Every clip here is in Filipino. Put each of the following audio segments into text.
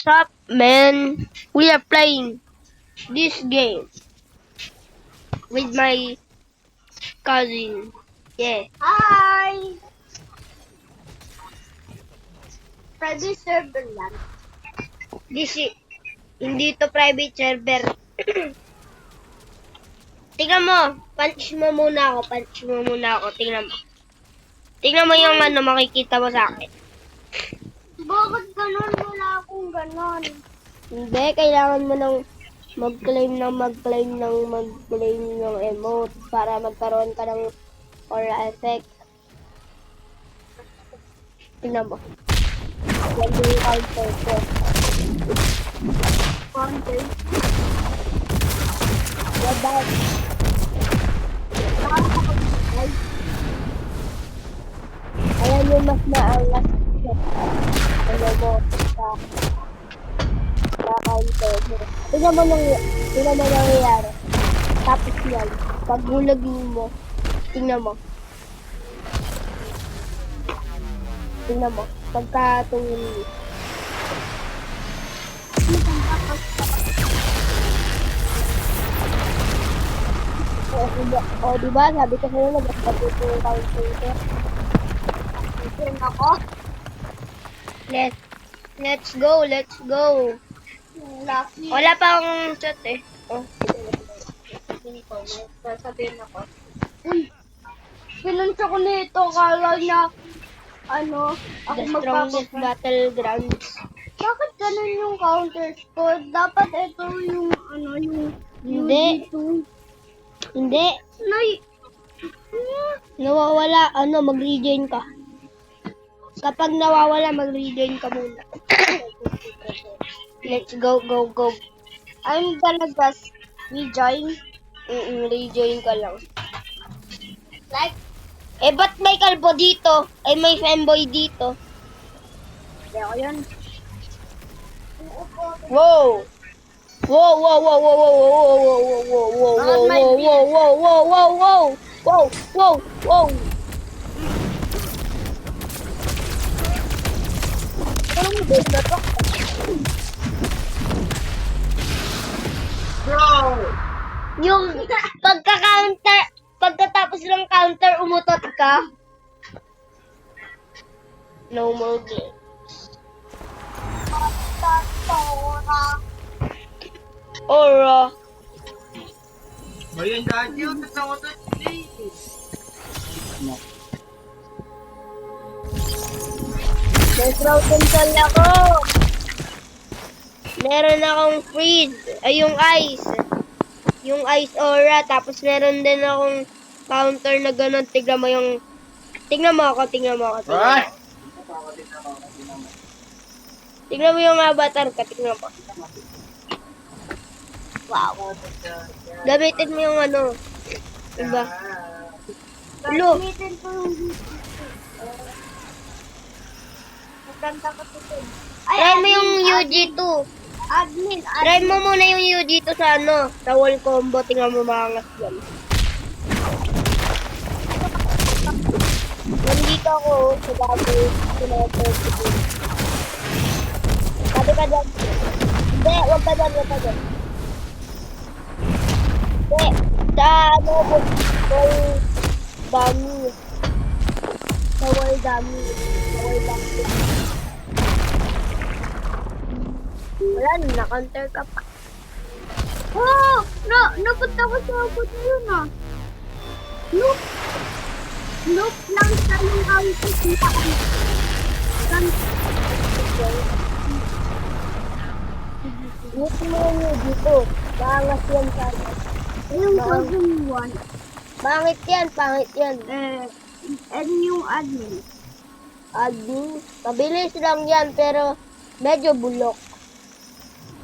Sup, man? We are playing this game with my cousin. Yeah. Hi! Private server lang. Hindi to private server. Tingnan mo. Punch mo muna ako. Tingnan mo yung makikita mo sa akin. Bakit ganun? Wala akong ganun. Hindi, kailangan mo ng mag-claim ng emote para magkaroon ka ng aura effect. Tingnan mo. Yan yung counter ko. Content. What that? Ayan yung mas maangas. Ano mo, sa counter mo. Tingnan mo nangyayari. Tapos yan, pag hulagin mo, tingnan mo. Pagkatungin mo. O, diba? Sabi ko sa'yo, nag-update yung counter ko. Ito ako. Let's go. Lucky. Wala pa akong chat eh. Oh. Dito, may sasabihin ako. Uy! Pinunsya ko nito. Kala niya, ako The strongest battlegrounds. Bakit ganun yung counters ko? Dapat ito yung, Hindi. Hindi. Nay, Nawawala, mag-rejoin ka. Kapag nawawala, mag-rejoin ka muna. Let's go. I'm gonna just rejoin. Rejoin ka lang. Like, Ba't may kalbo dito? May femboy dito. hindi ako yun. Wow! Anong base na to? Bro! Yung pagkatapos ng counter, umutot ka. No more game. Aura. Ayun dati yun, natawa na today. May crowd control ako. Meron akong freeze. Yung ice. Yung ice aura. Tapos meron din akong counter na ganun. Tingnan mo ako. Ay! Tingnan mo yung avatar ka. Tingnan mo. Wow. Gamitin mo yung diba? Ulo. Gamitin ko yung maganda ko ito. Try mo yung UG2. Admin. Try mo muna yung UG2 sa sa wall combo. Tingnan mo maangas yan. Nandito ako sa bago. Sabi ka dyan. Hindi, wag ka dyan. Hindi. Sa wall dummy. Wala, na-counter ka pa. Oh! Napunta ko sa abot yun Loop lang sa yung houses na Look mo yung dito. Maangas yan sana. yung season 1. Pangit yan. And yung admin. Admin. Mabilis lang yan, pero medyo bulok.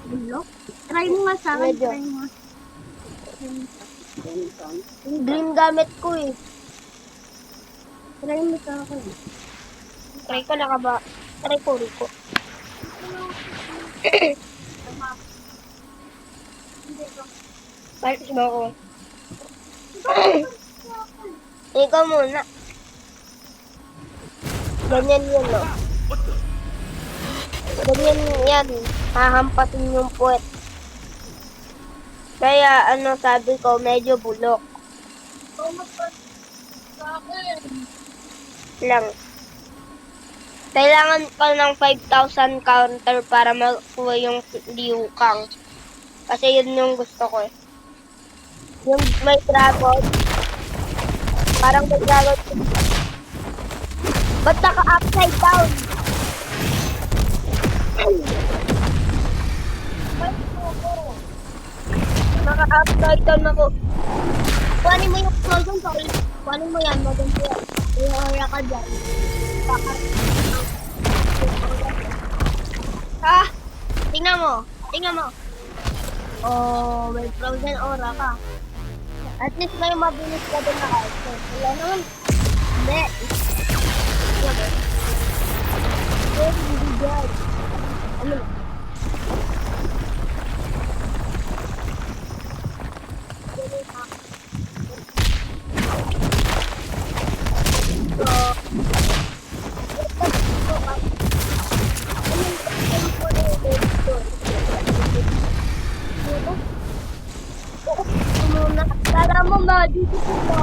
Bulok? Try mo nga sa akin. Medyo. Try mo. Green gamit ko eh. Try mo sa akin. Try ko na ka ba? Try ko, Rico. Palis mo ako. Ikaw muna. Ganyan yun, no? Ganyan yan. Hahampatin yung puwet. Kaya ano sabi ko, medyo bulok lang. Kailangan ko ng 5,000 counter para makuha yung liukang. Kasi yun yung gusto ko eh. Yung may dragon. Parang may dragon. Ba't naka-upside down? Naka-upside down ako. Kuhanin mo yung frozen soul. Kuhanin mo yan. Maganda yan. Iora ka dyan. Ha? Tingnan mo. Tingnan mo. Oh, may frozen aura ka. At least may mabilis ka din na kasi. Wala naman. Hindi. Hindi dyan. Ano na? Para mo ma-dito ko.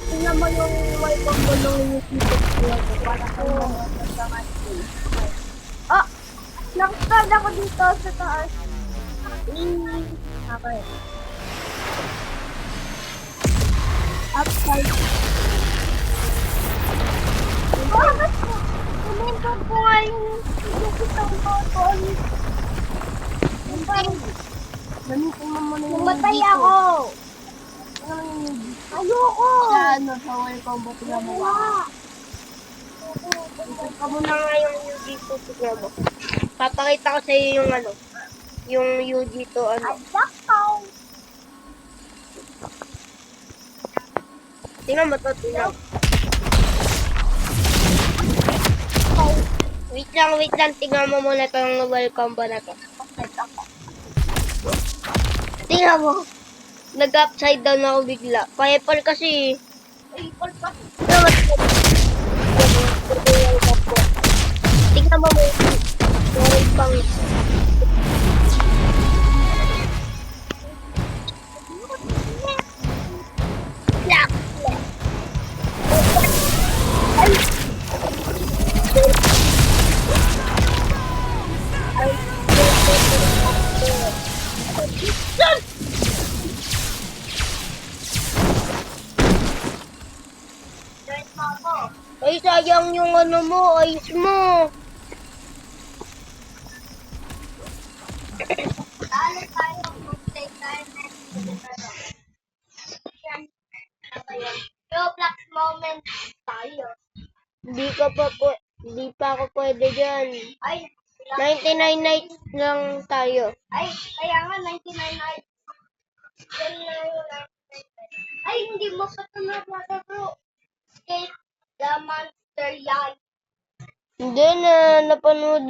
Tingnan mo yung may pagulong yung sisip ko. Para ko ah! Nakastard ako dito sa taas. Okay. Upside. Bakit ko? Kumintan ko nga yung sisip ko. Gamitin mo muna yung matay ako! Ayoko! Sa wall combat na mo. Ika mo na nga yung UG2 tignan mo. Papakita ko sa iyo yung ano. Yung UG2 ano. Tingnan mo to, tingnan. Wait lang. Tingnan mo muna itong wall combo na to. Tingnan mo. Nag-upside down ako bigla. Paypal kasi. Tingnan mo mo. Meron pang black. Ay, sayang yung ano mo, ice mo. Talo tayo, mag-play tayo Roblox moment tayo. Hindi pa ako pwede dyan. Ay, 99 nights lang tayo. Ay, kaya nga 99 nights. Ay, hindi mo pa ito bro. Escape the monster yan. Hindi na, napanood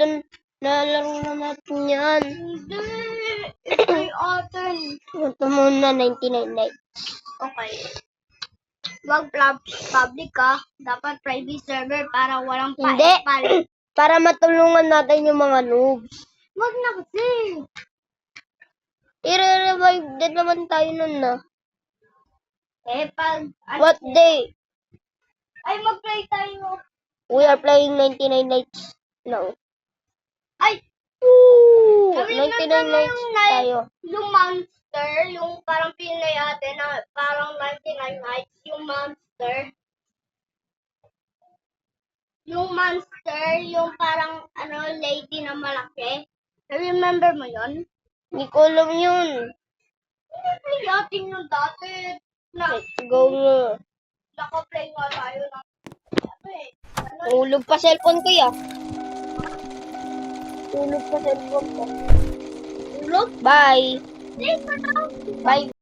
nalaro na natin yan. Hindi, it's atin. Ito muna, 99 nights. Okay. Wag public ka. Dapat private server para walang pa-epal. Hindi, para matulungan natin yung mga noobs. Wag na kasi. I-revive din naman tayo nun na. Eh, pag... What day? Ay, mag-play tayo. We are playing 99 nights now. Ay! Woo! 99 nights tayo. Yung monster, yung parang Pinay ate na parang 99 nights, yung monster. Yung monster, yung parang ano, lady na malaki. Remember mo yun? Hindi ko alam yun. Hindi natin yung dati. Let's go na. Naka-play nga tayo ng ano eh. Ulog pa cellphone ko ya. Ulog pa cellphone ko. Ulog? Bye. Bye.